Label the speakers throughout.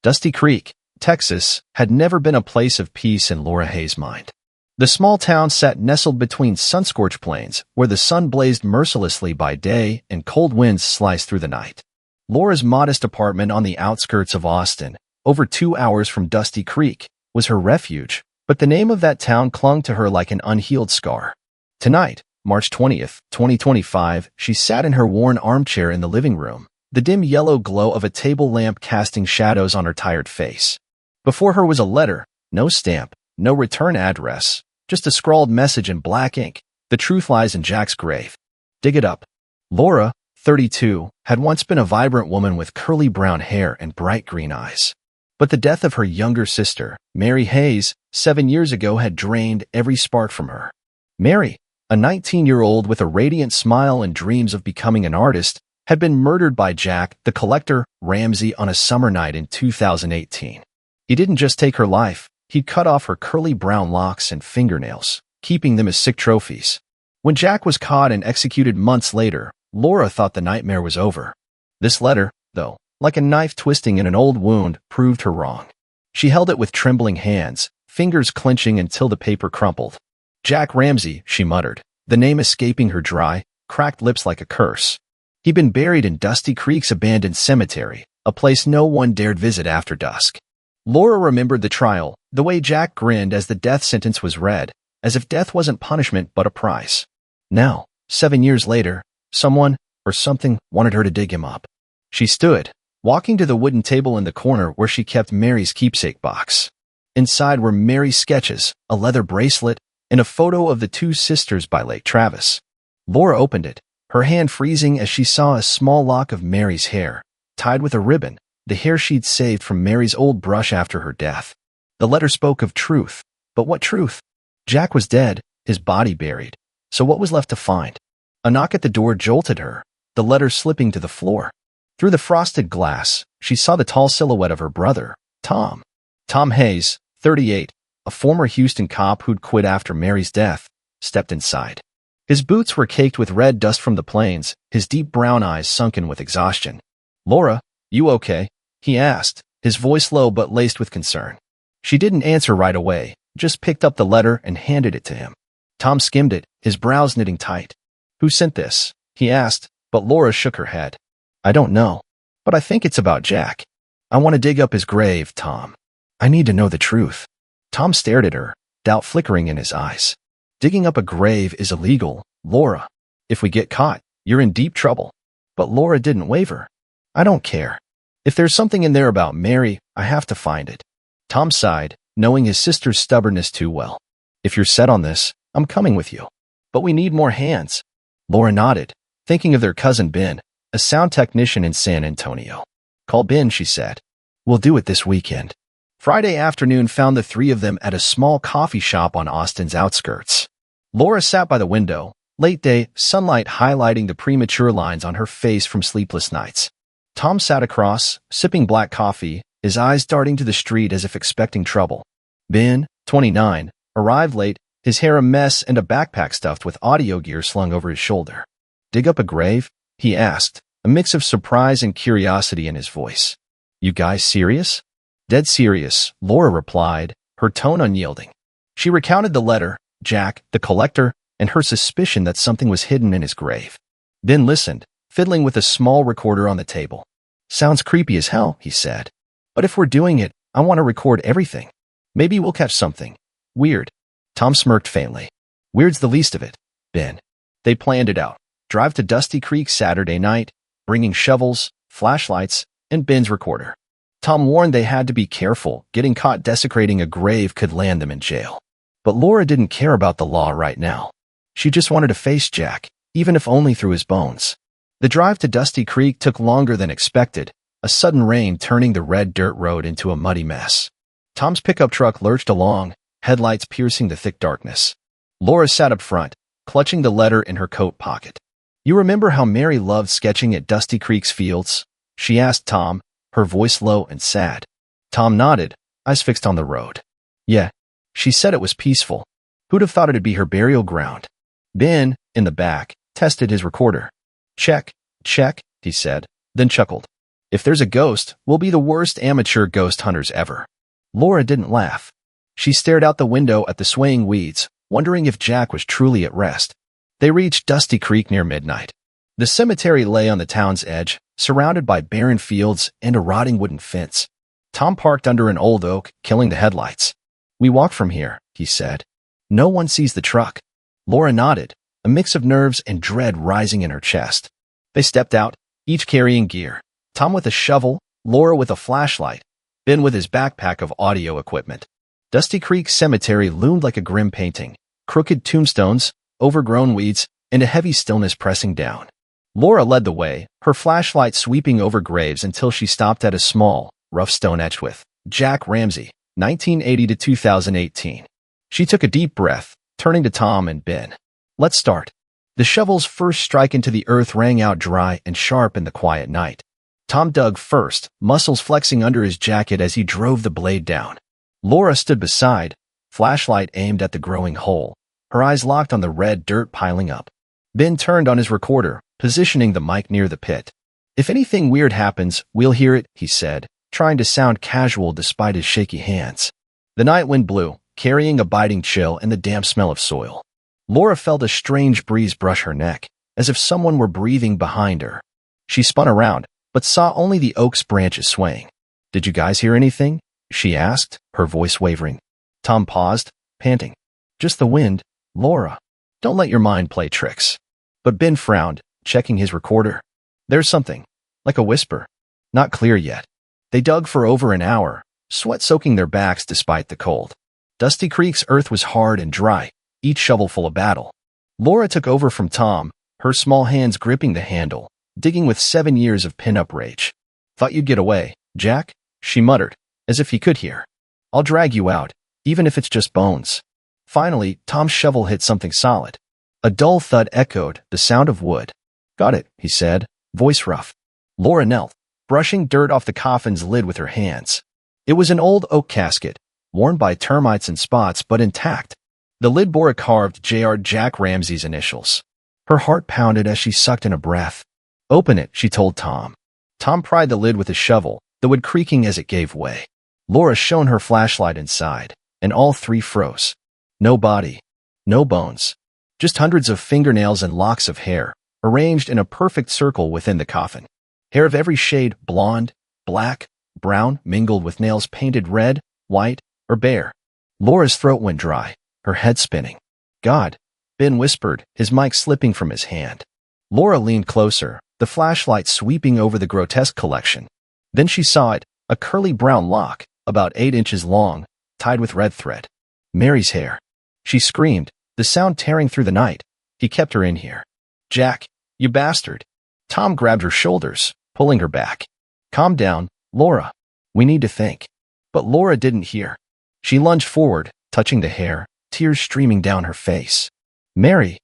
Speaker 1: Dusty Creek, Texas, had never been a place of peace in Laura Hayes' mind. The small town sat nestled between sun-scorched plains, where the sun blazed mercilessly by day and cold winds sliced through the night. Laura's modest apartment on the outskirts of Austin, over 2 hours from Dusty Creek, was her refuge, but the name of that town clung to her like an unhealed scar. Tonight, March 20th, 2025, she sat in her worn armchair in the living room, the dim yellow glow of a table lamp casting shadows on her tired face. Before her was a letter, no stamp, no return address, just a scrawled message in black ink. The truth lies in Jack's grave. Dig it up. Laura, 32, had once been a vibrant woman with curly brown hair and bright green eyes. But the death of her younger sister, Mary Hayes, 7 years ago had drained every spark from her. Mary, a 19-year-old with a radiant smile and dreams of becoming an artist, had been murdered by Jack, the collector, Ramsey, on a summer night in 2018. He didn't just take her life, he'd cut off her curly brown locks and fingernails, keeping them as sick trophies. When Jack was caught and executed months later, Laura thought the nightmare was over. This letter, though, like a knife twisting in an old wound, proved her wrong. She held it with trembling hands, fingers clenching until the paper crumpled. Jack Ramsey, she muttered, the name escaping her dry, cracked lips like a curse. He'd been buried in Dusty Creek's abandoned cemetery, a place no one dared visit after dusk. Laura remembered the trial, the way Jack grinned as the death sentence was read, as if death wasn't punishment but a prize. Now, 7 years later, someone, or something, wanted her to dig him up. She stood, walking to the wooden table in the corner where she kept Mary's keepsake box. Inside were Mary's sketches, a leather bracelet, and a photo of the two sisters by Lake Travis. Laura opened it, her hand freezing as she saw a small lock of Mary's hair, tied with a ribbon, the hair she'd saved from Mary's old brush after her death. The letter spoke of truth. But what truth? Jack was dead, his body buried. So what was left to find? A knock at the door jolted her, the letter slipping to the floor. Through the frosted glass, she saw the tall silhouette of her brother, Tom. Tom Hayes, 38, a former Houston cop who'd quit after Mary's death, stepped inside. His boots were caked with red dust from the plains, his deep brown eyes sunken with exhaustion. "Laura, you okay?" he asked, his voice low but laced with concern. She didn't answer right away, just picked up the letter and handed it to him. Tom skimmed it, his brows knitting tight. "Who sent this?" he asked, but Laura shook her head. "I don't know, but I think it's about Jack. I want to dig up his grave, Tom. I need to know the truth." Tom stared at her, doubt flickering in his eyes. "Digging up a grave is illegal, Laura. If we get caught, you're in deep trouble." But Laura didn't waver. "I don't care. If there's something in there about Mary, I have to find it." Tom sighed, knowing his sister's stubbornness too well. "If you're set on this, I'm coming with you. But we need more hands." Laura nodded, thinking of their cousin Ben, a sound technician in San Antonio. "Call Ben," she said. "We'll do it this weekend." Friday afternoon found the three of them at a small coffee shop on Austin's outskirts. Laura sat by the window, late day, sunlight highlighting the premature lines on her face from sleepless nights. Tom sat across, sipping black coffee, his eyes darting to the street as if expecting trouble. Ben, 29, arrived late, his hair a mess and a backpack stuffed with audio gear slung over his shoulder. "Dig up a grave?" he asked, a mix of surprise and curiosity in his voice. "You guys serious?" "Dead serious," Laura replied, her tone unyielding. She recounted the letter, Jack, the collector, and her suspicion that something was hidden in his grave. Ben listened, fiddling with a small recorder on the table. "Sounds creepy as hell," he said. "But if we're doing it, I want to record everything. Maybe we'll catch something weird." Tom smirked faintly. "Weird's the least of it, Ben." They planned it out. Drive to Dusty Creek Saturday night, bringing shovels, flashlights, and Ben's recorder. Tom warned they had to be careful. Getting caught desecrating a grave could land them in jail. But Laura didn't care about the law right now. She just wanted to face Jack, even if only through his bones. The drive to Dusty Creek took longer than expected, a sudden rain turning the red dirt road into a muddy mess. Tom's pickup truck lurched along, headlights piercing the thick darkness. Laura sat up front, clutching the letter in her coat pocket. "You remember how Mary loved sketching at Dusty Creek's fields?" she asked Tom, her voice low and sad. Tom nodded, eyes fixed on the road. "Yeah, she said it was peaceful. Who'd have thought it'd be her burial ground?" Ben, in the back, tested his recorder. "Check, check," he said, then chuckled. If there's a ghost, we'll be the worst amateur ghost hunters ever. Laura didn't laugh. She stared out the window at the swaying weeds, wondering if Jack was truly at rest. They reached Dusty Creek near midnight. The cemetery lay on the town's edge, surrounded by barren fields and a rotting wooden fence. Tom parked under an old oak, killing the headlights. "We walk from here," he said. "No one sees the truck." Laura nodded, a mix of nerves and dread rising in her chest. They stepped out, each carrying gear. Tom with a shovel, Laura with a flashlight, Ben with his backpack of audio equipment. Dusty Creek Cemetery loomed like a grim painting, crooked tombstones, overgrown weeds, and a heavy stillness pressing down. Laura led the way, her flashlight sweeping over graves until she stopped at a small, rough stone etched with Jack Ramsey, 1980 to 2018. She took a deep breath, turning to Tom and Ben. "Let's start." The shovel's first strike into the earth rang out dry and sharp in the quiet night. Tom dug first, muscles flexing under his jacket as he drove the blade down. Laura stood beside, flashlight aimed at the growing hole, her eyes locked on the red dirt piling up. Ben turned on his recorder, positioning the mic near the pit. "If anything weird happens, we'll hear it," he said, trying to sound casual despite his shaky hands. The night wind blew, carrying a biting chill and the damp smell of soil. Laura felt a strange breeze brush her neck, as if someone were breathing behind her. She spun around, but saw only the oak's branches swaying. "Did you guys hear anything?" she asked, her voice wavering. Tom paused, panting. "Just the wind, Laura. Don't let your mind play tricks." But Ben frowned, checking his recorder. "There's something, like a whisper. Not clear yet." They dug for over an hour, sweat soaking their backs despite the cold. Dusty Creek's earth was hard and dry, each shovelful of battle. Laura took over from Tom, her small hands gripping the handle, digging with 7 years of pin-up rage. "Thought you'd get away, Jack?" she muttered, as if he could hear. "I'll drag you out, even if it's just bones." Finally, Tom's shovel hit something solid. A dull thud echoed, the sound of wood. "Got it," he said, voice rough. Laura knelt, brushing dirt off the coffin's lid with her hands. It was an old oak casket, worn by termites and spots but intact. The lid bore a carved J.R. Jack Ramsey's initials. Her heart pounded as she sucked in a breath. "Open it," she told Tom. Tom pried the lid with a shovel, the wood creaking as it gave way. Laura shone her flashlight inside, and all three froze. No body, no bones, just hundreds of fingernails and locks of hair, arranged in a perfect circle within the coffin. Hair of every shade, blonde, black, brown, mingled with nails painted red, white, or bare. Laura's throat went dry, her head spinning. "God," Ben whispered, his mic slipping from his hand. Laura leaned closer, the flashlight sweeping over the grotesque collection. Then she saw it, a curly brown lock, about 8 inches long, tied with red thread. Mary's hair. She screamed, the sound tearing through the night. "He kept her in here." "Jack, you bastard." Tom grabbed her shoulders, pulling her back. "Calm down, Laura. We need to think." But Laura didn't hear. She lunged forward, touching the hair, tears streaming down her face. "Mary,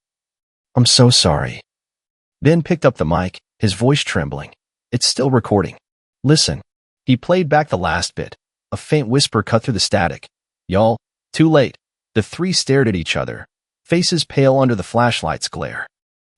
Speaker 1: I'm so sorry." Ben picked up the mic, his voice trembling. "It's still recording. Listen." He played back the last bit. A faint whisper cut through the static. "Y'all, too late." The three stared at each other, faces pale under the flashlight's glare.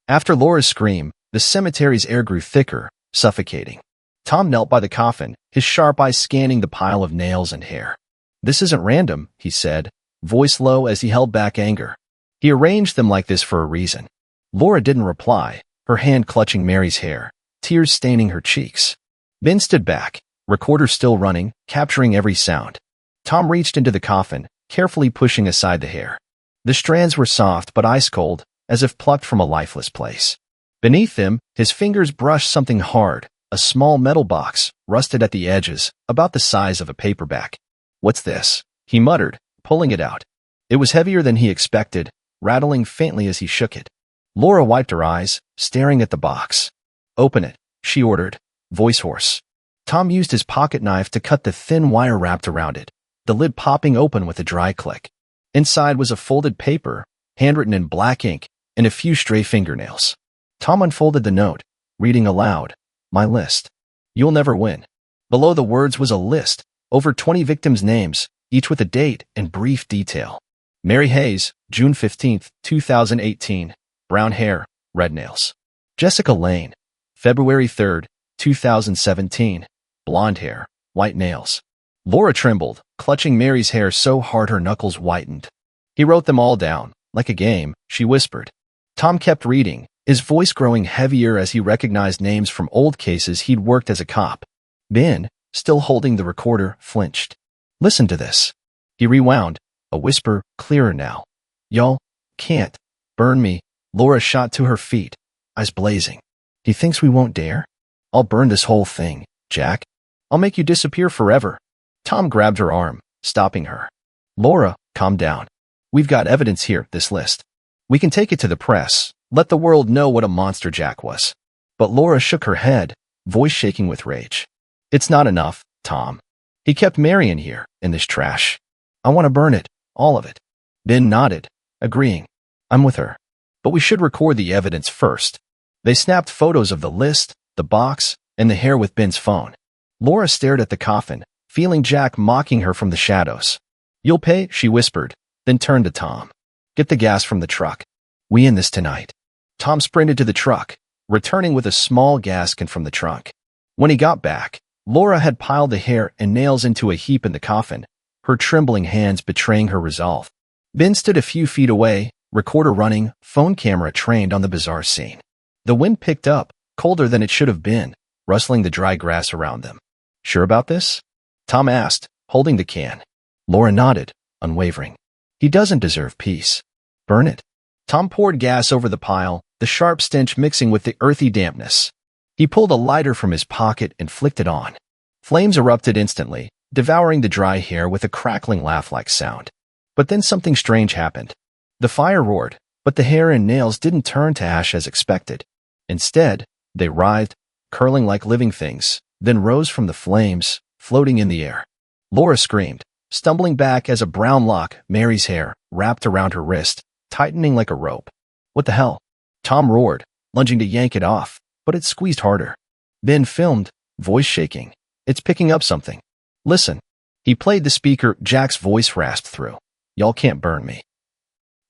Speaker 1: After Laura's scream, the cemetery's air grew thicker, suffocating. Tom knelt by the coffin, his sharp eyes scanning the pile of nails and hair. "This isn't random," he said, voice low as he held back anger. "He arranged them like this for a reason." Laura didn't reply, her hand clutching Mary's hair, tears staining her cheeks. Ben stood back, recorder still running, capturing every sound. Tom reached into the coffin, carefully pushing aside the hair. The strands were soft but ice-cold, as if plucked from a lifeless place. Beneath them, his fingers brushed something hard, a small metal box, rusted at the edges, about the size of a paperback. "What's this?" he muttered, pulling it out. It was heavier than he expected, rattling faintly as he shook it. Laura wiped her eyes, staring at the box. "Open it," she ordered, voice hoarse. Tom used his pocket knife to cut the thin wire wrapped around it, the lid popping open with a dry click. Inside was a folded paper, handwritten in black ink, and a few stray fingernails. Tom unfolded the note, reading aloud, "My list. You'll never win." Below the words was a list, over 20 victims' names, each with a date and brief detail. Mary Hayes, June 15, 2018, brown hair, red nails. Jessica Lane, February 3, 2017. Blonde hair, white nails. Laura trembled, clutching Mary's hair so hard her knuckles whitened. He wrote them all down. Like a game, she whispered. Tom kept reading, his voice growing heavier as he recognized names from old cases he'd worked as a cop. Ben, still holding the recorder, flinched. Listen to this. He rewound, a whisper, clearer now. Y'all can't burn me. Laura shot to her feet, eyes blazing. He thinks we won't dare? I'll burn this whole thing, Jack. I'll make you disappear forever. Tom grabbed her arm, stopping her. Laura, calm down. We've got evidence here, this list. We can take it to the press, let the world know what a monster Jack was. But Laura shook her head, voice shaking with rage. It's not enough, Tom. He kept Mary in here, in this trash. I want to burn it, all of it. Ben nodded, agreeing. I'm with her. But we should record the evidence first. They snapped photos of the list, the box, and the hair with Ben's phone. Laura stared at the coffin, feeling Jack mocking her from the shadows. You'll pay, she whispered, then turned to Tom. Get the gas from the truck. We in this tonight. Tom sprinted to the truck, returning with a small gas can from the trunk. When he got back, Laura had piled the hair and nails into a heap in the coffin, her trembling hands betraying her resolve. Ben stood a few feet away, recorder running, phone camera trained on the bizarre scene. The wind picked up, colder than it should have been, rustling the dry grass around them. Sure about this? Tom asked, holding the can. Laura nodded, unwavering. He doesn't deserve peace. Burn it. Tom poured gas over the pile, the sharp stench mixing with the earthy dampness. He pulled a lighter from his pocket and flicked it on. Flames erupted instantly, devouring the dry hair with a crackling laugh-like sound. But then something strange happened. The fire roared, but the hair and nails didn't turn to ash as expected. Instead, they writhed, curling like living things, then rose from the flames, floating in the air. Laura screamed, stumbling back as a brown lock, Mary's hair, wrapped around her wrist, tightening like a rope. What the hell? Tom roared, lunging to yank it off, but it squeezed harder. Ben filmed, voice shaking. It's picking up something. Listen. He played the speaker, Jack's voice rasped through. Y'all can't burn me.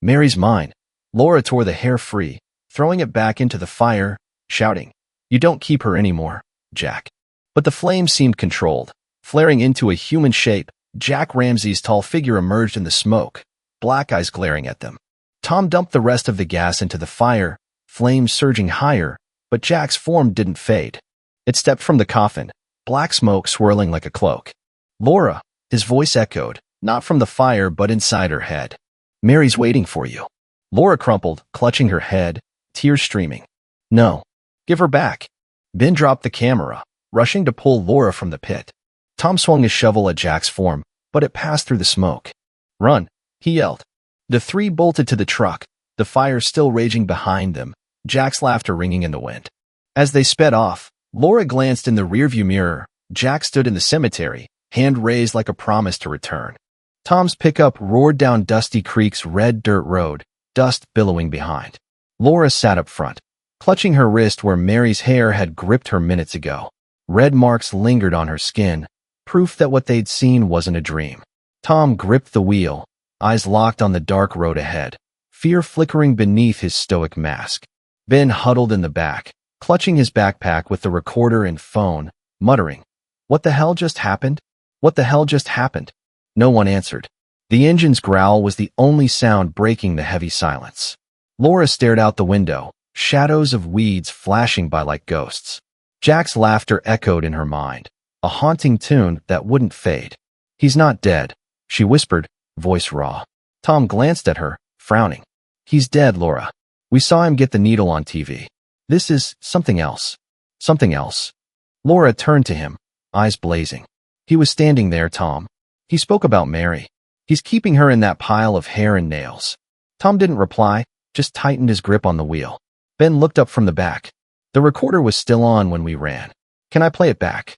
Speaker 1: Mary's mine. Laura tore the hair free, throwing it back into the fire, shouting, You don't keep her anymore, Jack. But the flames seemed controlled. Flaring into a human shape, Jack Ramsey's tall figure emerged in the smoke, black eyes glaring at them. Tom dumped the rest of the gas into the fire, flames surging higher, but Jack's form didn't fade. It stepped from the coffin, black smoke swirling like a cloak. Laura, his voice echoed, not from the fire but inside her head. Mary's waiting for you. Laura crumpled, clutching her head, tears streaming. No. Give her back. Ben dropped the camera, rushing to pull Laura from the pit. Tom swung his shovel at Jack's form, but it passed through the smoke. Run, he yelled. The three bolted to the truck, the fire still raging behind them, Jack's laughter ringing in the wind. As they sped off, Laura glanced in the rearview mirror. Jack stood in the cemetery, hand raised like a promise to return. Tom's pickup roared down Dusty Creek's red dirt road, dust billowing behind. Laura sat up front, clutching her wrist where Mary's hair had gripped her minutes ago. Red marks lingered on her skin, proof that what they'd seen wasn't a dream. Tom gripped the wheel, eyes locked on the dark road ahead, fear flickering beneath his stoic mask. Ben huddled in the back, clutching his backpack with the recorder and phone, muttering, What the hell just happened? What the hell just happened? No one answered. The engine's growl was the only sound breaking the heavy silence. Laura stared out the window, shadows of weeds flashing by like ghosts. Jack's laughter echoed in her mind, a haunting tune that wouldn't fade. He's not dead, she whispered, voice raw. Tom glanced at her, frowning. He's dead, Laura. We saw him get the needle on TV. This is something else. Something else. Laura turned to him, eyes blazing. He was standing there, Tom. He spoke about Mary. He's keeping her in that pile of hair and nails. Tom didn't reply, just tightened his grip on the wheel. Ben looked up from the back. The recorder was still on when we ran. Can I play it back?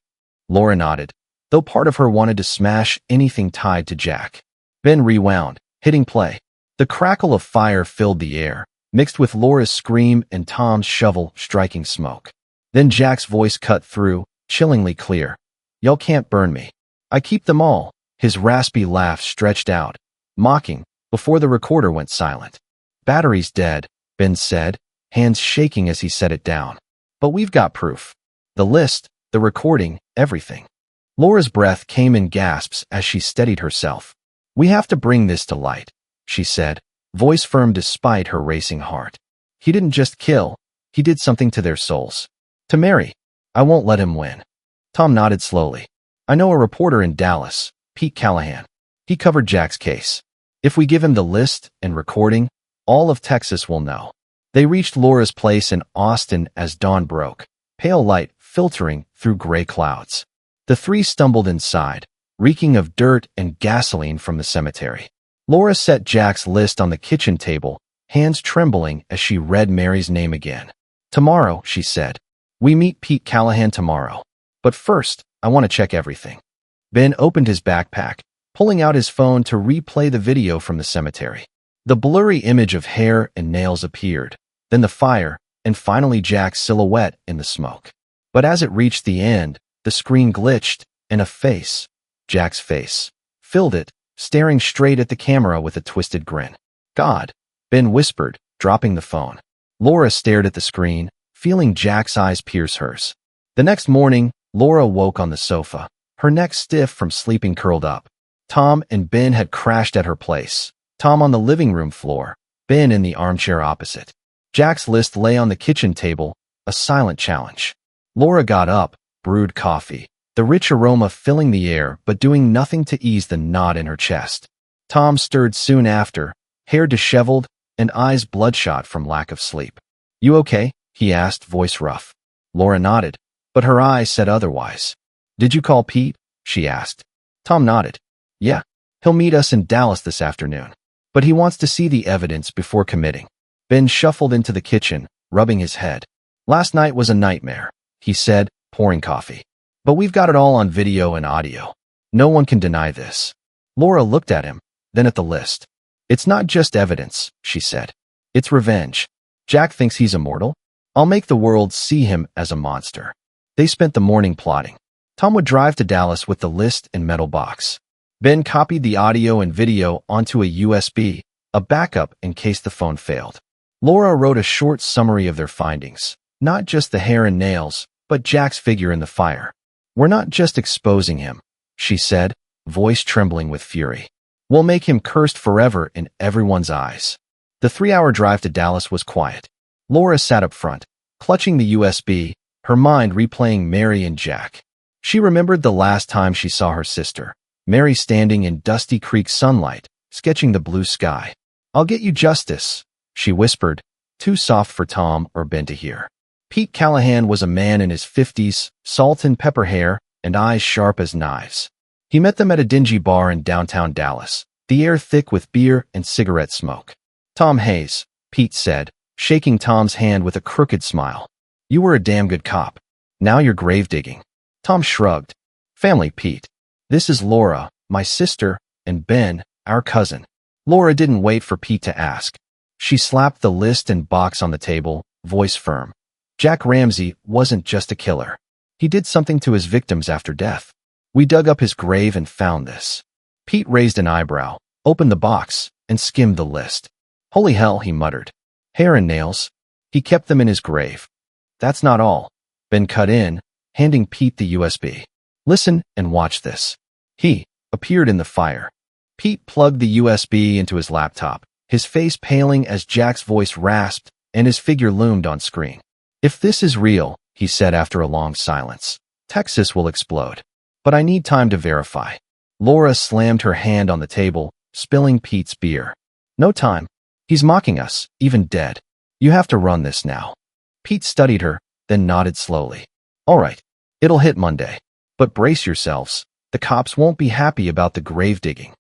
Speaker 1: Laura nodded, though part of her wanted to smash anything tied to Jack. Ben rewound, hitting play. The crackle of fire filled the air, mixed with Laura's scream and Tom's shovel striking smoke. Then Jack's voice cut through, chillingly clear. Y'all can't burn me. I keep them all. His raspy laugh stretched out, mocking, before the recorder went silent. Battery's dead, Ben said, hands shaking as he set it down. But we've got proof. The list, the recording, everything. Laura's breath came in gasps as she steadied herself. "We have to bring this to light," she said, voice firm despite her racing heart. "He didn't just kill, he did something to their souls. To Mary. I won't let him win." Tom nodded slowly. "I know a reporter in Dallas, Pete Callahan. He covered Jack's case. If we give him the list and recording, all of Texas will know." They reached Laura's place in Austin as dawn broke, pale light filtering through gray clouds. The three stumbled inside, reeking of dirt and gasoline from the cemetery. Laura set Jack's list on the kitchen table, hands trembling as she read Mary's name again. "Tomorrow," she said. "We meet Pete Callahan tomorrow. But first, I want to check everything." Ben opened his backpack, pulling out his phone to replay the video from the cemetery. The blurry image of hair and nails appeared, then the fire, and finally Jack's silhouette in the smoke. But as it reached the end, the screen glitched, and a face, Jack's face, filled it, staring straight at the camera with a twisted grin. "God," Ben whispered, dropping the phone. Laura stared at the screen, feeling Jack's eyes pierce hers. The next morning, Laura woke on the sofa, her neck stiff from sleeping curled up. Tom and Ben had crashed at her place, Tom on the living room floor, Ben in the armchair opposite. Jack's list lay on the kitchen table, a silent challenge. Laura got up, brewed coffee, the rich aroma filling the air but doing nothing to ease the knot in her chest. Tom stirred soon after, hair disheveled and eyes bloodshot from lack of sleep. "You okay?" he asked, voice rough. Laura nodded, but her eyes said otherwise. "Did you call Pete?" she asked. Tom nodded. "Yeah, he'll meet us in Dallas this afternoon. But he wants to see the evidence before committing." Ben shuffled into the kitchen, rubbing his head. "Last night was a nightmare," he said, pouring coffee. "But we've got it all on video and audio. No one can deny this." Laura looked at him, then at the list. "It's not just evidence," she said. "It's revenge. Jack thinks he's immortal. I'll make the world see him as a monster." They spent the morning plotting. Tom would drive to Dallas with the list and metal box. Ben copied the audio and video onto a USB, a backup in case the phone failed. Laura wrote a short summary of their findings, not just the hair and nails, but Jack's figure in the fire. "We're not just exposing him," she said, voice trembling with fury. "We'll make him cursed forever in everyone's eyes." The 3-hour drive to Dallas was quiet. Laura sat up front, clutching the USB, her mind replaying Mary and Jack. She remembered the last time she saw her sister, Mary standing in Dusty Creek sunlight, sketching the blue sky. "I'll get you justice," she whispered, too soft for Tom or Ben to hear. Pete Callahan was a man in his 50s, salt and pepper hair, and eyes sharp as knives. He met them at a dingy bar in downtown Dallas, the air thick with beer and cigarette smoke. "Tom Hayes," Pete said, shaking Tom's hand with a crooked smile. "You were a damn good cop. Now you're grave digging." Tom shrugged. "Family, Pete. This is Laura, my sister, and Ben, our cousin." Laura didn't wait for Pete to ask. She slapped the list and box on the table, voice firm. "Jack Ramsey wasn't just a killer. He did something to his victims after death. We dug up his grave and found this." Pete raised an eyebrow, opened the box, and skimmed the list. "Holy hell," he muttered. "Hair and nails. He kept them in his grave." "That's not all." Ben cut in, handing Pete the USB. "Listen and watch this." He appeared in the fire. Pete plugged the USB into his laptop, his face paling as Jack's voice rasped and his figure loomed on screen. "If this is real," he said after a long silence, "Texas will explode. But I need time to verify." Laura slammed her hand on the table, spilling Pete's beer. "No time. He's mocking us, even dead. You have to run this now." Pete studied her, then nodded slowly. "All right. It'll hit Monday. But brace yourselves. The cops won't be happy about the grave digging."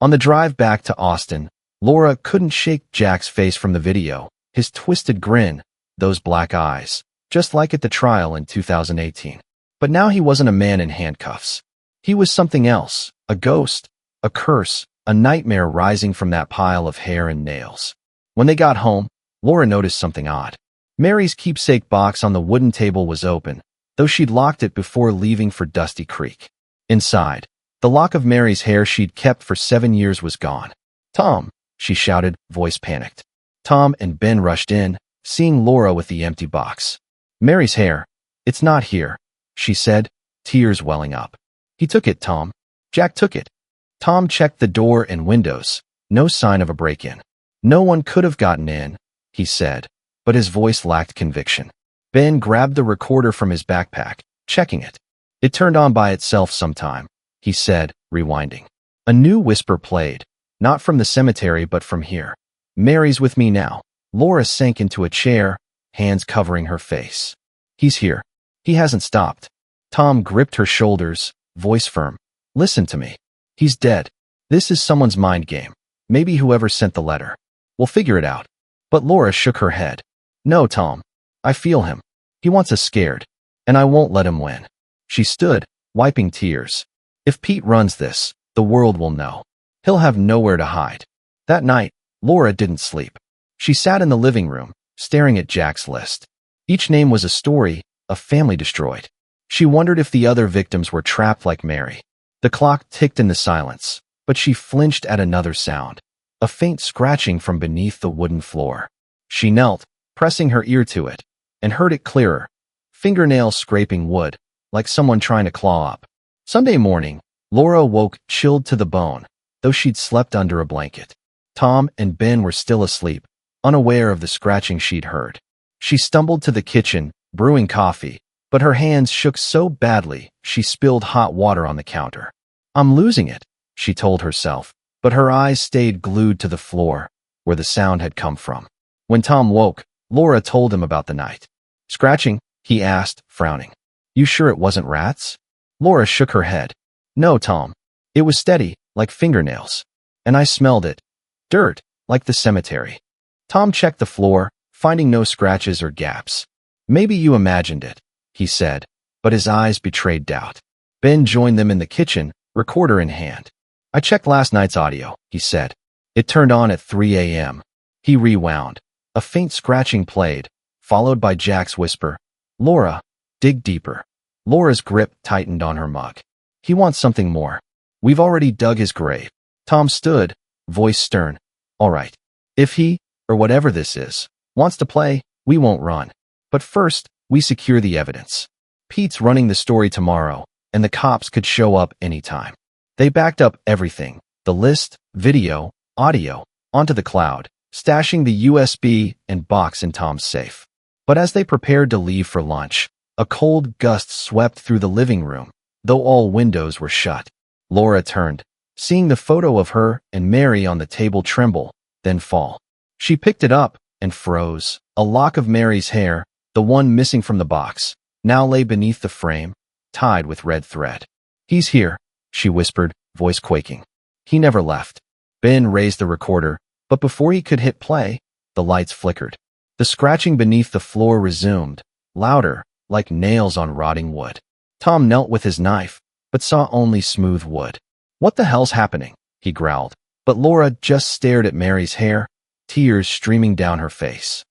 Speaker 1: On the drive back to Austin, Laura couldn't shake Jack's face from the video, his twisted grin, those black eyes, just like at the trial in 2018. But now he wasn't a man in handcuffs. He was something else, a ghost, a curse, a nightmare rising from that pile of hair and nails. When they got home, Laura noticed something odd. Mary's keepsake box on the wooden table was open, though she'd locked it before leaving for Dusty Creek. Inside, the lock of Mary's hair she'd kept for 7 years was gone. "Tom," she shouted, voice panicked. Tom and Ben rushed in, seeing Laura with the empty box. "Mary's hair," It's not here, she said, tears welling up. He took it, Tom. Jack took it. Tom checked the door and windows. No sign of a break-in. No one could have gotten in, he said, but his voice lacked conviction. Ben grabbed the recorder from his backpack, checking it. It turned on by itself sometime, he said, rewinding. A new whisper played, not from the cemetery but from here. Mary's with me now. Laura sank into a chair, hands covering her face. He's here. He hasn't stopped. Tom gripped her shoulders, voice firm. Listen to me. He's dead. This is someone's mind game. Maybe whoever sent the letter. We'll figure it out. But Laura shook her head. No, Tom. I feel him. He wants us scared. And I won't let him win. She stood, wiping tears. If Pete runs this, the world will know. He'll have nowhere to hide. That night, Laura didn't sleep. She sat in the living room, staring at Jack's list. Each name was a story, a family destroyed. She wondered if the other victims were trapped like Mary. The clock ticked in the silence, but she flinched at another sound. A faint scratching from beneath the wooden floor. She knelt, pressing her ear to it, and heard it clearer. Fingernails scraping wood, like someone trying to claw up. Sunday morning, Laura woke chilled to the bone, though she'd slept under a blanket. Tom and Ben were still asleep, unaware of the scratching she'd heard. She stumbled to the kitchen, brewing coffee, but her hands shook so badly she spilled hot water on the counter. I'm losing it, she told herself, but her eyes stayed glued to the floor, where the sound had come from. When Tom woke, Laura told him about the night. Scratching? He asked, frowning. You sure it wasn't rats? Laura shook her head. No, Tom. It was steady, like fingernails. And I smelled it. Dirt, like the cemetery. Tom checked the floor, finding no scratches or gaps. Maybe you imagined it, he said, but his eyes betrayed doubt. Ben joined them in the kitchen, recorder in hand. I checked last night's audio, he said. It turned on at 3 a.m. He rewound. A faint scratching played, followed by Jack's whisper. Laura, dig deeper. Laura's grip tightened on her mug. He wants something more. We've already dug his grave. Tom stood, voice stern. All right. If he, or whatever this is, wants to play, we won't run. But first, we secure the evidence. Pete's running the story tomorrow, and the cops could show up anytime. They backed up everything, the list, video, audio, onto the cloud, stashing the USB and box in Tom's safe. But as they prepared to leave for lunch, a cold gust swept through the living room, though all windows were shut. Laura turned, seeing the photo of her and Mary on the table tremble, then fall. She picked it up and froze. A lock of Mary's hair, the one missing from the box, now lay beneath the frame, tied with red thread. He's here, she whispered, voice quaking. He never left. Ben raised the recorder, but before he could hit play, the lights flickered. The scratching beneath the floor resumed, louder, like nails on rotting wood. Tom knelt with his knife, but saw only smooth wood. What the hell's happening? He growled, but Laura just stared at Mary's hair, tears streaming down her face.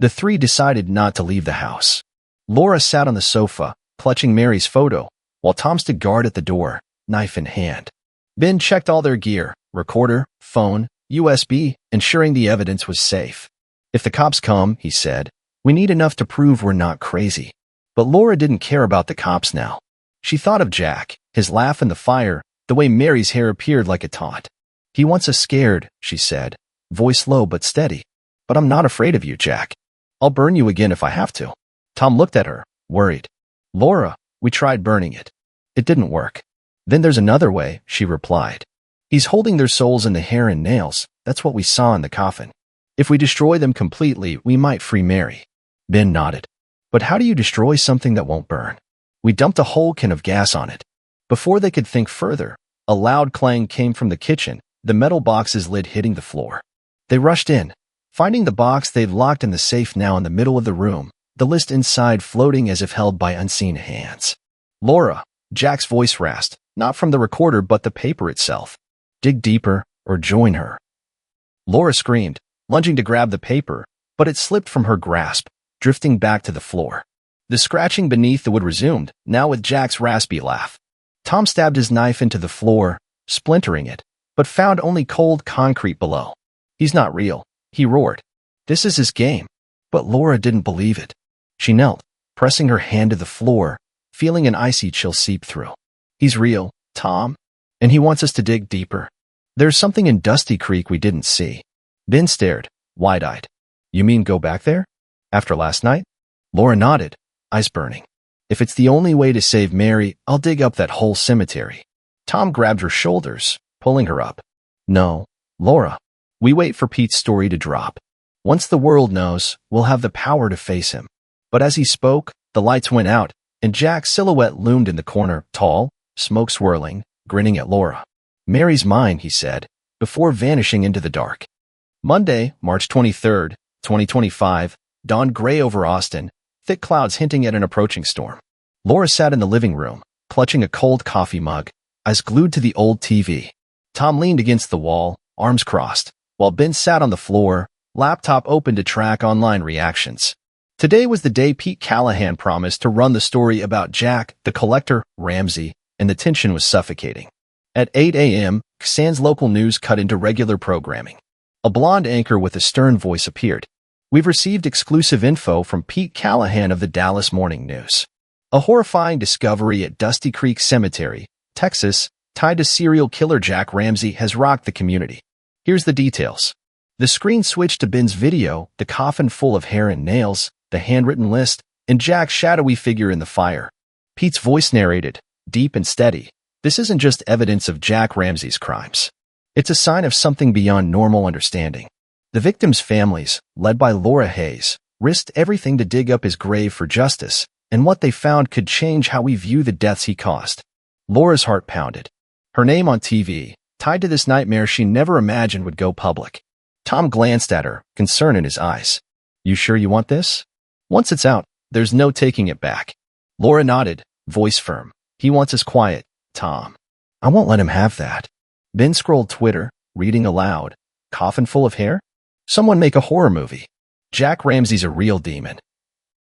Speaker 1: The three decided not to leave the house. Laura sat on the sofa, clutching Mary's photo, while Tom stood guard at the door, knife in hand. Ben checked all their gear, recorder, phone, USB, ensuring the evidence was safe. If the cops come, he said, we need enough to prove we're not crazy. But Laura didn't care about the cops now. She thought of Jack, his laugh in the fire, the way Mary's hair appeared like a taunt. He wants us scared, she said, voice low but steady. But I'm not afraid of you, Jack. I'll burn you again if I have to. Tom looked at her, worried. Laura, we tried burning it. It didn't work. Then there's another way, she replied. He's holding their souls in the hair and nails. That's what we saw in the coffin. If we destroy them completely, we might free Mary. Ben nodded. But how do you destroy something that won't burn? We dumped a whole can of gas on it. Before they could think further, a loud clang came from the kitchen, the metal box's lid hitting the floor. They rushed in, finding the box they'd locked in the safe now in the middle of the room, the list inside floating as if held by unseen hands. Laura, Jack's voice rasped, not from the recorder but the paper itself. Dig deeper or join her. Laura screamed, lunging to grab the paper, but it slipped from her grasp, drifting back to the floor. The scratching beneath the wood resumed, now with Jack's raspy laugh. Tom stabbed his knife into the floor, splintering it, but found only cold concrete below. He's not real, he roared. This is his game. But Laura didn't believe it. She knelt, pressing her hand to the floor, feeling an icy chill seep through. He's real, Tom, and he wants us to dig deeper. There's something in Dusty Creek we didn't see. Ben stared, wide-eyed. You mean go back there? After last night? Laura nodded, eyes burning. If it's the only way to save Mary, I'll dig up that whole cemetery. Tom grabbed her shoulders, pulling her up. No, Laura. We wait for Pete's story to drop. Once the world knows, we'll have the power to face him. But as he spoke, the lights went out, and Jack's silhouette loomed in the corner, tall, smoke swirling, grinning at Laura. Mary's mine, he said, before vanishing into the dark. Monday, March 23rd, 2025, dawned gray over Austin, thick clouds hinting at an approaching storm. Laura sat in the living room, clutching a cold coffee mug, eyes glued to the old TV. Tom leaned against the wall, arms crossed, while Ben sat on the floor, laptop open to track online reactions. Today was the day Pete Callahan promised to run the story about Jack, the collector, Ramsey, and the tension was suffocating. At 8 a.m., Xan's local news cut into regular programming. A blonde anchor with a stern voice appeared. We've received exclusive info from Pete Callahan of the Dallas Morning News. A horrifying discovery at Dusty Creek Cemetery, Texas, tied to serial killer Jack Ramsey has rocked the community. Here's the details. The screen switched to Ben's video, the coffin full of hair and nails, the handwritten list, and Jack's shadowy figure in the fire. Pete's voice narrated, deep and steady. This isn't just evidence of Jack Ramsey's crimes. It's a sign of something beyond normal understanding. The victims' families, led by Laura Hayes, risked everything to dig up his grave for justice, and what they found could change how we view the deaths he caused. Laura's heart pounded. Her name on TV, tied to this nightmare she never imagined would go public. Tom glanced at her, concern in his eyes. You sure you want this? Once it's out, there's no taking it back. Laura nodded, voice firm. He wants us quiet, Tom. I won't let him have that. Ben scrolled Twitter, reading aloud. Coffin full of hair? Someone make a horror movie. Jack Ramsey's a real demon.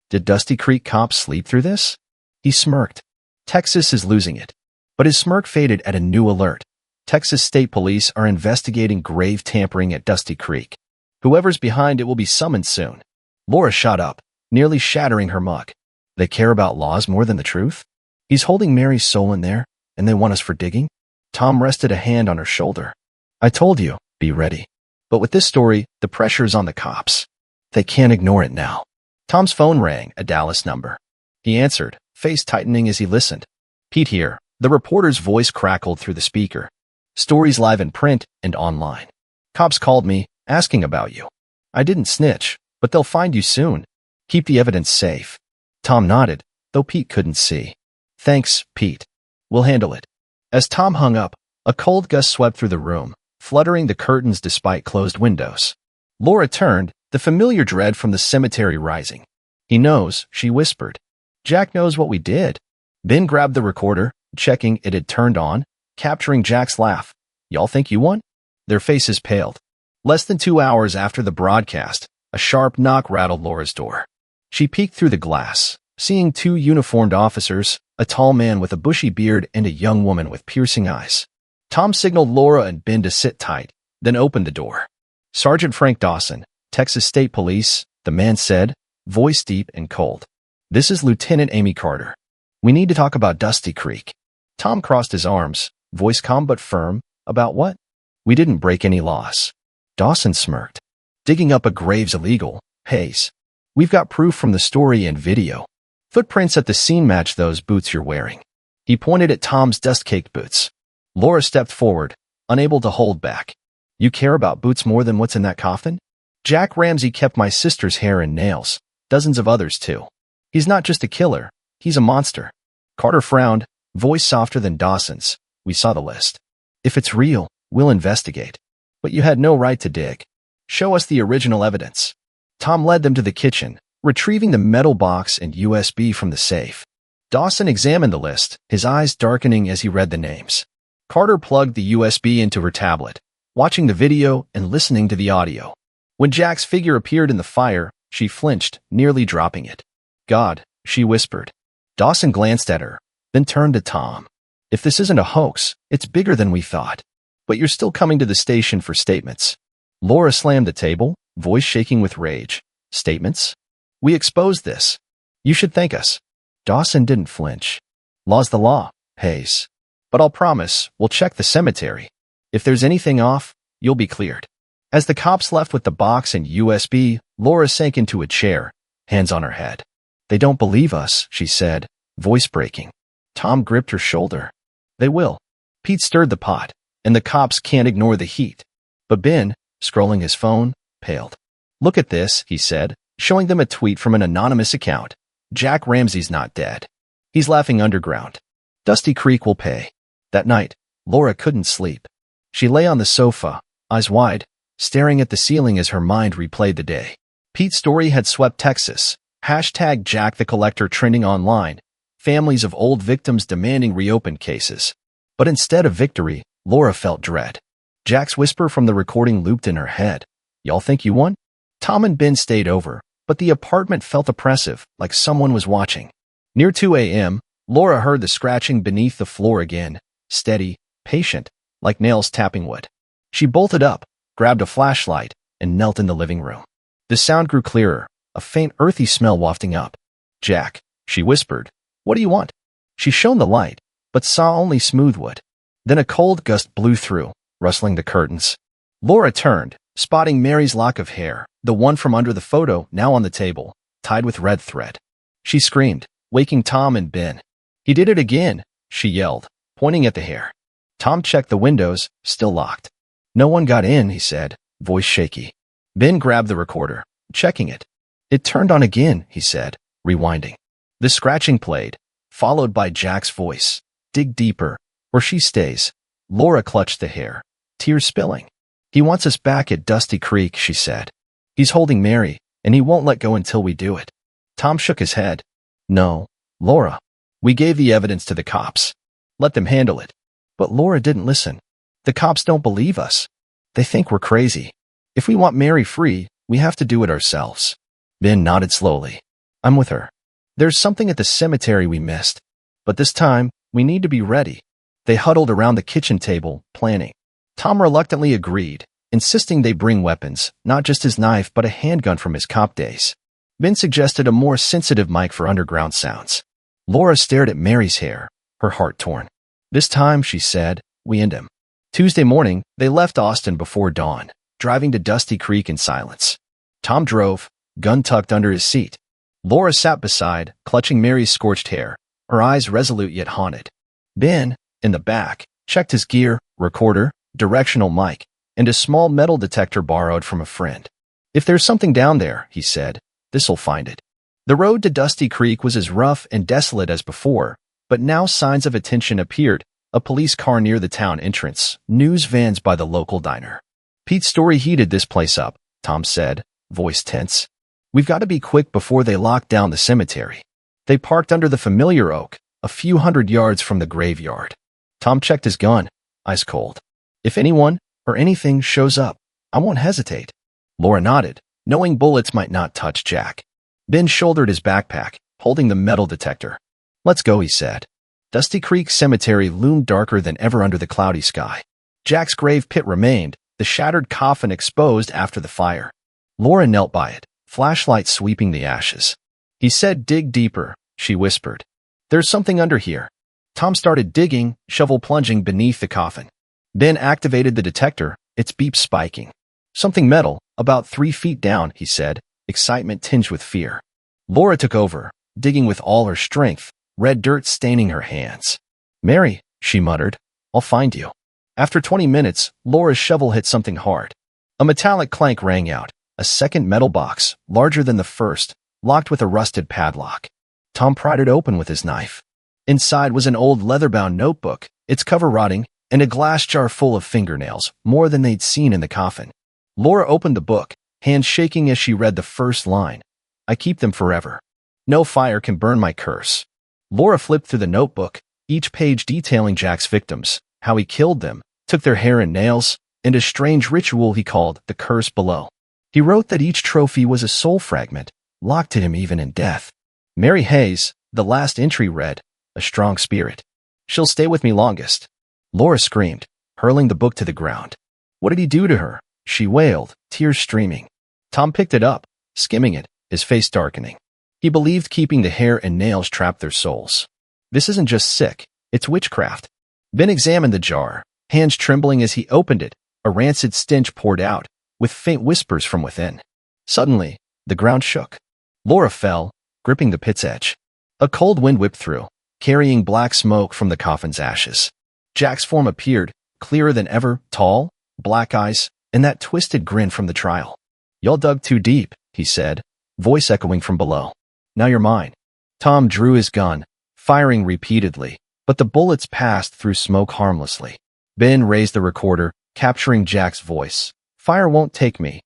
Speaker 1: Did Dusty Creek cops sleep through this? He smirked. Texas is losing it. But his smirk faded at a new alert. Texas State Police are investigating grave tampering at Dusty Creek. Whoever's behind it will be summoned soon. Laura shot up, nearly shattering her mug. They care about laws more than the truth? He's holding Mary's soul in there, and they want us for digging? Tom rested a hand on her shoulder. I told you, be ready. But with this story, the pressure's on the cops. They can't ignore it now. Tom's phone rang, a Dallas number. He answered, face tightening as he listened. Pete here. The reporter's voice crackled through the speaker. Stories live in print and online. Cops called me, asking about you. I didn't snitch, but they'll find you soon. Keep the evidence safe. Tom nodded, though Pete couldn't see. Thanks, Pete. We'll handle it. As Tom hung up, a cold gust swept through the room, fluttering the curtains despite closed windows. Laura turned, the familiar dread from the cemetery rising. He knows, she whispered. Jack knows what we did. Ben grabbed the recorder, checking it had turned on, capturing Jack's laugh. Y'all think you won? Their faces paled. Less than 2 hours after the broadcast, a sharp knock rattled Laura's door. She peeked through the glass, seeing 2 uniformed officers, a tall man with a bushy beard and a young woman with piercing eyes. Tom signaled Laura and Ben to sit tight, then opened the door. Sergeant Frank Dawson, Texas State Police, the man said, voice deep and cold. This is Lieutenant Amy Carter. We need to talk about Dusty Creek. Tom crossed his arms, voice calm but firm. About what? We didn't break any laws. Dawson smirked. Digging up a grave's illegal. Hayes. We've got proof from the story and video. Footprints at the scene match those boots you're wearing. He pointed at Tom's dust-caked boots. Laura stepped forward, unable to hold back. You care about boots more than what's in that coffin? Jack Ramsey kept my sister's hair and nails. Dozens of others, too. He's not just a killer. He's a monster. Carter frowned, voice softer than Dawson's. We saw the list. If it's real, we'll investigate. But you had no right to dig. Show us the original evidence. Tom led them to the kitchen, retrieving the metal box and USB from the safe. Dawson examined the list, his eyes darkening as he read the names. Carter plugged the USB into her tablet, watching the video and listening to the audio. When Jack's figure appeared in the fire, she flinched, nearly dropping it. God, she whispered. Dawson glanced at her, then turned to Tom. If this isn't a hoax, it's bigger than we thought. But you're still coming to the station for statements. Laura slammed the table, voice shaking with rage. Statements? We exposed this. You should thank us. Dawson didn't flinch. Law's the law, Hayes. But I'll promise, we'll check the cemetery. If there's anything off, you'll be cleared. As the cops left with the box and USB, Laura sank into a chair, hands on her head. They don't believe us, she said, voice breaking. Tom gripped her shoulder. They will. Pete stirred the pot, and the cops can't ignore the heat. But Ben, scrolling his phone, paled. Look at this, he said, showing them a tweet from an anonymous account. Jack Ramsey's not dead. He's laughing underground. Dusty Creek will pay. That night, Laura couldn't sleep. She lay on the sofa, eyes wide, staring at the ceiling as her mind replayed the day. Pete's story had swept Texas. Hashtag Jack the Collector trending online. Families of old victims demanding reopened cases. But instead of victory, Laura felt dread. Jack's whisper from the recording looped in her head. Y'all think you won? Tom and Ben stayed over, but the apartment felt oppressive, like someone was watching. Near 2 a.m., Laura heard the scratching beneath the floor again, steady, patient, like nails tapping wood. She bolted up, grabbed a flashlight, and knelt in the living room. The sound grew clearer, a faint earthy smell wafting up. Jack, she whispered, what do you want? She shone the light, but saw only smooth wood. Then a cold gust blew through, rustling the curtains. Laura turned, spotting Mary's lock of hair, the one from under the photo now on the table, tied with red thread. She screamed, waking Tom and Ben. He did it again, she yelled, pointing at the hair. Tom checked the windows, still locked. No one got in, he said, voice shaky. Ben grabbed the recorder, checking it. It turned on again, he said, rewinding. The scratching played, followed by Jack's voice. Dig deeper, where she stays. Laura clutched the hair, tears spilling. He wants us back at Dusty Creek, she said. He's holding Mary, and he won't let go until we do it. Tom shook his head. No, Laura. We gave the evidence to the cops. Let them handle it. But Laura didn't listen. The cops don't believe us. They think we're crazy. If we want Mary free, we have to do it ourselves. Ben nodded slowly. I'm with her. There's something at the cemetery we missed. But this time, we need to be ready. They huddled around the kitchen table, planning. Tom reluctantly agreed, insisting they bring weapons, not just his knife but a handgun from his cop days. Ben suggested a more sensitive mic for underground sounds. Laura stared at Mary's hair, her heart torn. This time, she said, we end him. Tuesday morning, they left Austin before dawn, driving to Dusty Creek in silence. Tom drove, gun tucked under his seat. Laura sat beside, clutching Mary's scorched hair, her eyes resolute yet haunted. Ben, in the back, checked his gear, recorder, directional mic, and a small metal detector borrowed from a friend. If there's something down there, he said, this'll find it. The road to Dusty Creek was as rough and desolate as before, but now signs of attention appeared, a police car near the town entrance, news vans by the local diner. Pete's story heated this place up, Tom said, voice tense. We've got to be quick before they lock down the cemetery. They parked under the familiar oak, a few hundred yards from the graveyard. Tom checked his gun, ice cold. If anyone, or anything, shows up, I won't hesitate. Laura nodded, knowing bullets might not touch Jack. Ben shouldered his backpack, holding the metal detector. Let's go, he said. Dusty Creek Cemetery loomed darker than ever under the cloudy sky. Jack's grave pit remained, the shattered coffin exposed after the fire. Laura knelt by it, flashlight sweeping the ashes. He said, dig deeper, she whispered. There's something under here. Tom started digging, shovel plunging beneath the coffin. Ben activated the detector, its beep spiking. Something metal, about 3 feet down, he said, excitement tinged with fear. Laura took over, digging with all her strength, red dirt staining her hands. Mary, she muttered, I'll find you. After 20 minutes, Laura's shovel hit something hard. A metallic clank rang out, a second metal box, larger than the first, locked with a rusted padlock. Tom pried it open with his knife. Inside was an old leather-bound notebook, its cover rotting, and a glass jar full of fingernails, more than they'd seen in the coffin. Laura opened the book, hands shaking as she read the first line. I keep them forever. No fire can burn my curse. Laura flipped through the notebook, each page detailing Jack's victims, how he killed them, took their hair and nails, and a strange ritual he called the curse below. He wrote that each trophy was a soul fragment, locked to him even in death. Mary Hayes, the last entry read, a strong spirit. She'll stay with me longest. Laura screamed, hurling the book to the ground. What did he do to her? She wailed, tears streaming. Tom picked it up, skimming it, his face darkening. He believed keeping the hair and nails trapped their souls. This isn't just sick, it's witchcraft. Ben examined the jar, hands trembling as he opened it. A rancid stench poured out, with faint whispers from within. Suddenly, the ground shook. Laura fell, gripping the pit's edge. A cold wind whipped through, carrying black smoke from the coffin's ashes. Jack's form appeared, clearer than ever, tall, black eyes, and that twisted grin from the trial. "Y'all dug too deep," he said, voice echoing from below. "Now you're mine." Tom drew his gun, firing repeatedly, but the bullets passed through smoke harmlessly. Ben raised the recorder, capturing Jack's voice. "Fire won't take me.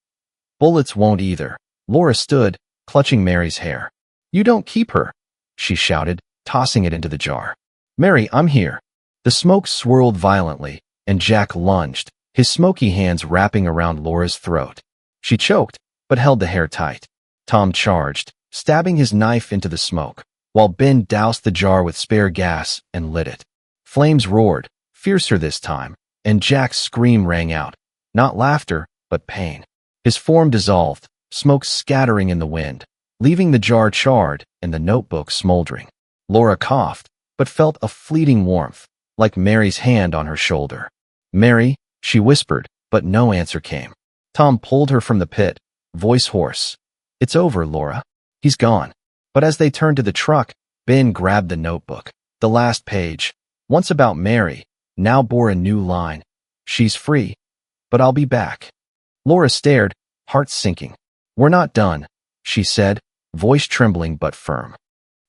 Speaker 1: Bullets won't either." Laura stood, clutching Mary's hair. "You don't keep her," she shouted, tossing it into the jar. "Mary, I'm here." The smoke swirled violently, and Jack lunged, his smoky hands wrapping around Laura's throat. She choked, but held the hair tight. Tom charged, stabbing his knife into the smoke, while Ben doused the jar with spare gas and lit it. Flames roared, fiercer this time, and Jack's scream rang out, not laughter, but pain. His form dissolved, smoke scattering in the wind, leaving the jar charred and the notebook smoldering. Laura coughed, but felt a fleeting warmth, like Mary's hand on her shoulder. "Mary," she whispered, but no answer came. Tom pulled her from the pit, voice hoarse. "It's over, Laura. He's gone." But as they turned to the truck, Ben grabbed the notebook. The last page, once about Mary, now bore a new line. "She's free, but I'll be back." Laura stared, heart sinking. "We're not done," she said, voice trembling but firm.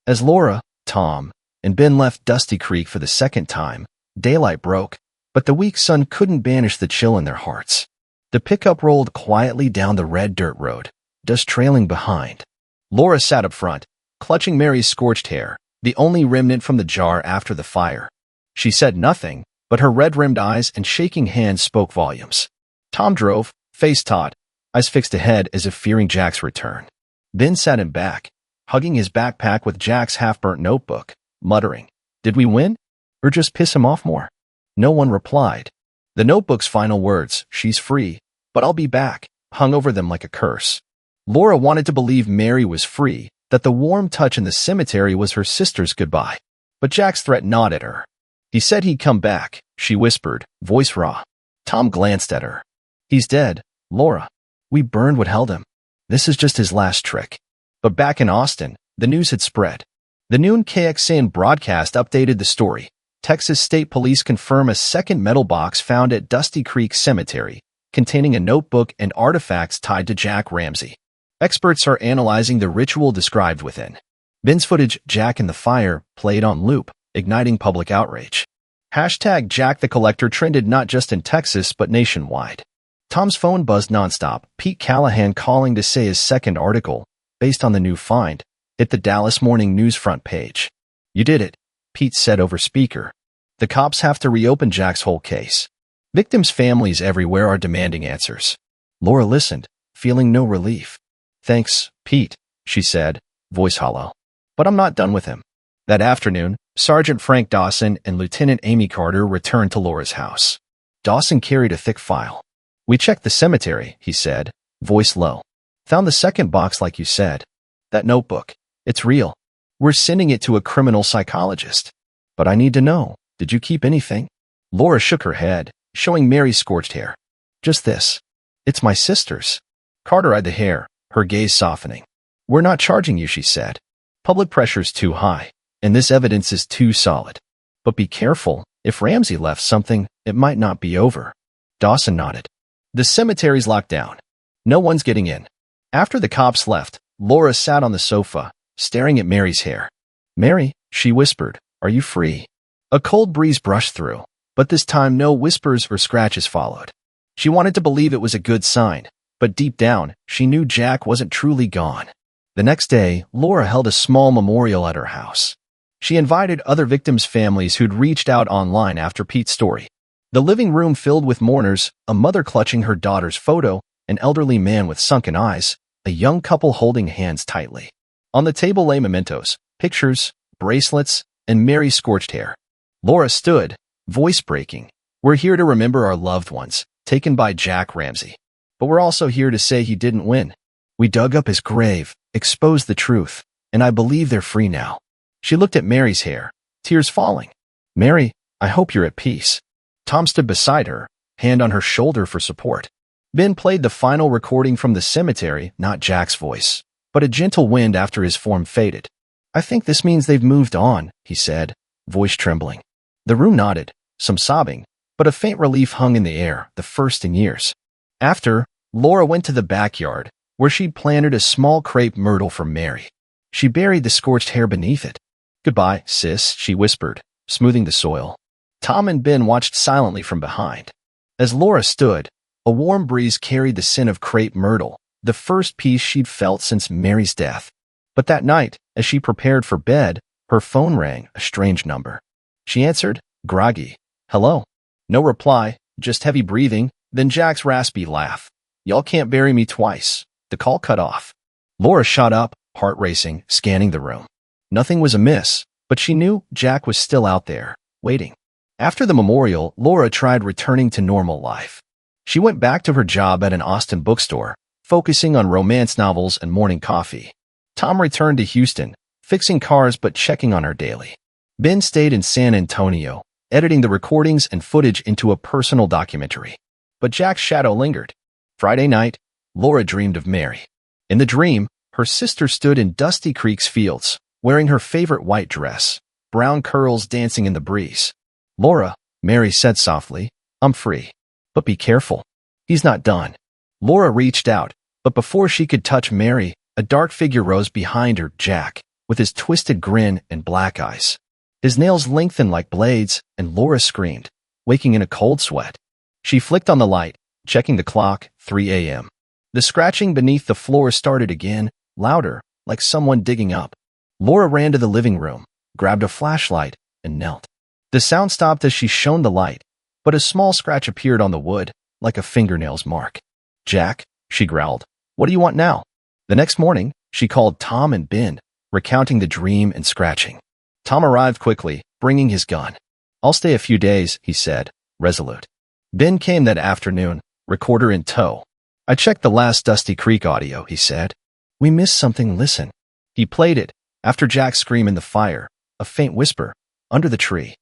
Speaker 1: As Laura, Tom, and Ben left Dusty Creek for the second time, daylight broke, but the weak sun couldn't banish the chill in their hearts. The pickup rolled quietly down the red dirt road, dust trailing behind. Laura sat up front, clutching Mary's scorched hair, the only remnant from the jar after the fire. She said nothing, but her red-rimmed eyes and shaking hands spoke volumes. Tom drove, face taut, eyes fixed ahead as if fearing Jack's return. Ben sat him back, hugging his backpack with Jack's half-burnt notebook, muttering, "Did we win? Or just piss him off more?" No one replied. The notebook's final words, "She's free, but I'll be back," hung over them like a curse. Laura wanted to believe Mary was free, that the warm touch in the cemetery was her sister's goodbye. But Jack's threat gnawed at her. "He said he'd come back," she whispered, voice raw. Tom glanced at her. "He's dead, Laura. We burned what held him. This is just his last trick." But back in Austin, the news had spread. The noon KXAN broadcast updated the story. Texas State Police confirm a second metal box found at Dusty Creek Cemetery, containing a notebook and artifacts tied to Jack Ramsey. Experts are analyzing the ritual described within. Ben's footage, Jack in the fire, played on loop, igniting public outrage. Hashtag Jack the Collector trended not just in Texas but nationwide. Tom's phone buzzed nonstop, Pete Callahan calling to say his second article, based on the new find, hit the Dallas Morning News front page. "You did it," Pete said over speaker. "The cops have to reopen Jack's whole case. Victims' families everywhere are demanding answers." Laura listened, feeling no relief. "Thanks, Pete," she said, voice hollow. "But I'm not done with him." That afternoon, Sergeant Frank Dawson and Lieutenant Amy Carter returned to Laura's house. Dawson carried a thick file. "We checked the cemetery," he said, voice low. "Found the second box like you said. That notebook. It's real. We're sending it to a criminal psychologist. But I need to know, did you keep anything?" Laura shook her head, showing Mary's scorched hair. "Just this. It's my sister's." Carter eyed the hair, her gaze softening. "We're not charging you," she said. "Public pressure's too high, and this evidence is too solid. But be careful, if Ramsey left something, it might not be over." Dawson nodded. "The cemetery's locked down. No one's getting in." After the cops left, Laura sat on the sofa, staring at Mary's hair. "Mary," she whispered, "are you free?" A cold breeze brushed through, but this time no whispers or scratches followed. She wanted to believe it was a good sign, but deep down, she knew Jack wasn't truly gone. The next day, Laura held a small memorial at her house. She invited other victims' families who'd reached out online after Pete's story. The living room filled with mourners, a mother clutching her daughter's photo, an elderly man with sunken eyes, a young couple holding hands tightly. On the table lay mementos, pictures, bracelets, and Mary's scorched hair. Laura stood, voice breaking. "We're here to remember our loved ones, taken by Jack Ramsey. But we're also here to say he didn't win. We dug up his grave, exposed the truth, and I believe they're free now. She looked at Mary's hair, tears falling. Mary, I hope you're at peace. Tom stood beside her, hand on her shoulder for support. Ben played the final recording from the cemetery, not Jack's voice, but a gentle wind after his form faded. I think this means they've moved on, he said, voice trembling. The room nodded, some sobbing, but a faint relief hung in the air, the first in years. After, Laura went to the backyard, where she'd planted a small crepe myrtle for Mary. She buried the scorched hair beneath it. Goodbye, sis, she whispered, smoothing the soil. Tom and Ben watched silently from behind. As Laura stood, a warm breeze carried the scent of crepe myrtle, the first peace she'd felt since Mary's death. But that night, as she prepared for bed, her phone rang, a strange number. She answered, groggy. Hello. No reply, just heavy breathing, then Jack's raspy laugh. Y'all can't bury me twice. The call cut off. Laura shot up, heart racing, scanning the room. Nothing was amiss, but she knew Jack was still out there, waiting. After the memorial, Laura tried returning to normal life. She went back to her job at an Austin bookstore, focusing on romance novels and morning coffee. Tom returned to Houston, fixing cars but checking on her daily. Ben stayed in San Antonio, editing the recordings and footage into a personal documentary. But Jack's shadow lingered. Friday night, Laura dreamed of Mary. In the dream, her sister stood in Dusty Creek's fields, wearing her favorite white dress, brown curls dancing in the breeze. Laura, Mary said softly, I'm free. But be careful. He's not done. Laura reached out, but before she could touch Mary, a dark figure rose behind her, Jack, with his twisted grin and black eyes. His nails lengthened like blades, and Laura screamed, waking in a cold sweat. She flicked on the light, checking the clock, 3 a.m. The scratching beneath the floor started again, louder, like someone digging up. Laura ran to the living room, grabbed a flashlight, and knelt. The sound stopped as she shone the light, but a small scratch appeared on the wood, like a fingernail's mark. Jack, she growled, what do you want now? The next morning, she called Tom and Ben, recounting the dream and scratching. Tom arrived quickly, bringing his gun. I'll stay a few days, he said, resolute. Ben came that afternoon, recorder in tow. I checked the last Dusty Creek audio, he said. We missed something, listen. He played it, after Jack's scream in the fire, a faint whisper, under the tree.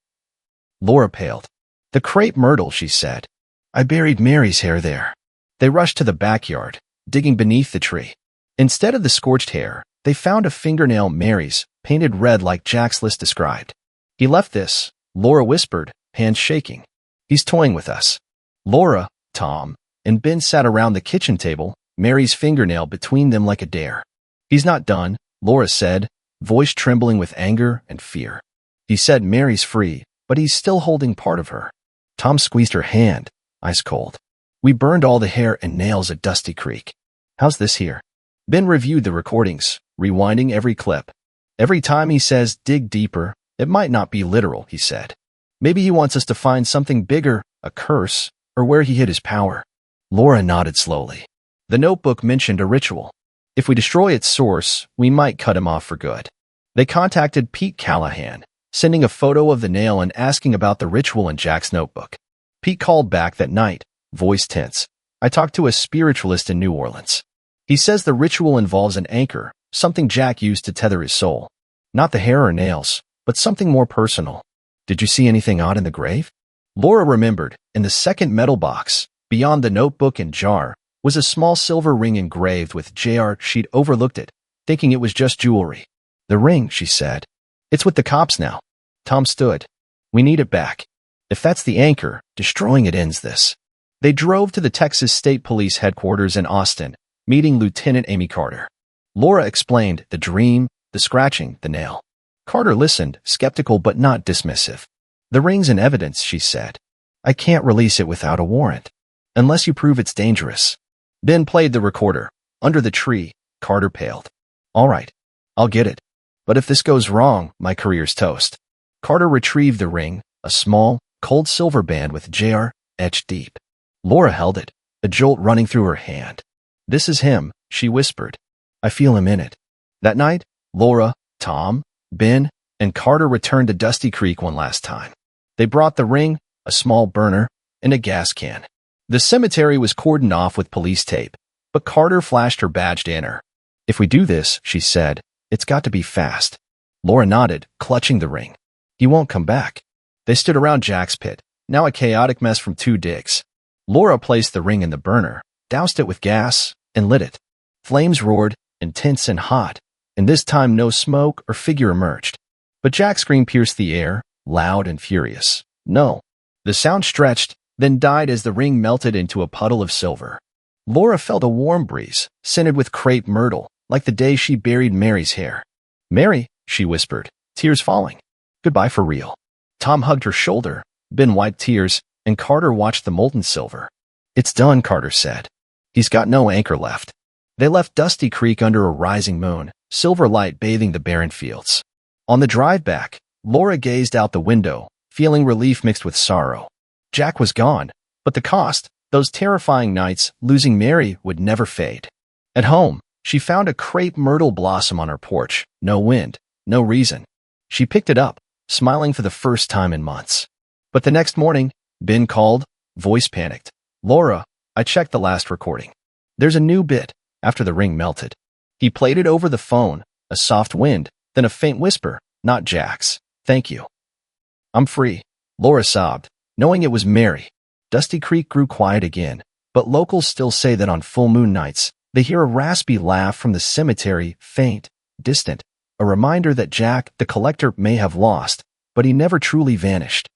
Speaker 1: Laura paled. The crepe myrtle, she said. I buried Mary's hair there. They rushed to the backyard, digging beneath the tree. Instead of the scorched hair, they found a fingernail, Mary's, painted red like Jack's list described. He left this, Laura whispered, hands shaking. He's toying with us. Laura, Tom, and Ben sat around the kitchen table, Mary's fingernail between them like a dare. He's not done, Laura said, voice trembling with anger and fear. He said Mary's free, but he's still holding part of her. Tom squeezed her hand, ice cold. We burned all the hair and nails at Dusty Creek. How's this here? Ben reviewed the recordings, rewinding every clip. Every time he says dig deeper, it might not be literal, he said. Maybe he wants us to find something bigger, a curse, or where he hid his power. Laura nodded slowly. The notebook mentioned a ritual. If we destroy its source, we might cut him off for good. They contacted Pete Callahan, sending a photo of the nail and asking about the ritual in Jack's notebook. Pete called back that night, voice tense. I talked to a spiritualist in New Orleans. He says the ritual involves an anchor, something Jack used to tether his soul. Not the hair or nails, but something more personal. Did you see anything odd in the grave? Laura remembered, in the second metal box, beyond the notebook and jar, was a small silver ring engraved with JR. She'd overlooked it, thinking it was just jewelry. The ring, she said. It's with the cops now. Tom stood. We need it back. If that's the anchor, destroying it ends this. They drove to the Texas State Police headquarters in Austin, meeting Lieutenant Amy Carter. Laura explained the dream, the scratching, the nail. Carter listened, skeptical but not dismissive. The ring's in evidence, she said. I can't release it without a warrant. Unless you prove it's dangerous. Ben played the recorder. Under the tree, Carter paled. All right, I'll get it. But if this goes wrong, my career's toast. Carter retrieved the ring, a small, cold silver band with JR etched deep. Laura held it, a jolt running through her hand. This is him, she whispered. I feel him in it. That night, Laura, Tom, Ben, and Carter returned to Dusty Creek one last time. They brought the ring, a small burner, and a gas can. The cemetery was cordoned off with police tape, but Carter flashed her badge to enter. If we do this, she said, It's got to be fast. Laura nodded, clutching the ring. He won't come back. They stood around Jack's pit, now a chaotic mess from 2 digs. Laura placed the ring in the burner, doused it with gas, and lit it. Flames roared, intense and hot, and this time no smoke or figure emerged. But Jack's scream pierced the air, loud and furious. No. The sound stretched, then died as the ring melted into a puddle of silver. Laura felt a warm breeze, scented with crepe myrtle, like the day she buried Mary's hair. "Mary," she whispered, tears falling. "Goodbye for real." Tom hugged her shoulder, Ben wiped tears, and Carter watched the molten silver. "It's done," Carter said. "He's got no anchor left." They left Dusty Creek under a rising moon, silver light bathing the barren fields. On the drive back, Laura gazed out the window, feeling relief mixed with sorrow. Jack was gone, but the cost, those terrifying nights, losing Mary, would never fade. At home, she found a crepe myrtle blossom on her porch. No wind, no reason. She picked it up, smiling for the first time in months. But the next morning, Ben called, voice panicked. "Laura, I checked the last recording. There's a new bit," after the ring melted. He played it over the phone, a soft wind, then a faint whisper, not Jack's. "Thank you. I'm free." Laura sobbed, knowing it was Mary. Dusty Creek grew quiet again, but locals still say that on full moon nights, they hear a raspy laugh from the cemetery, faint, distant, a reminder that Jack, the collector, may have lost, but he never truly vanished.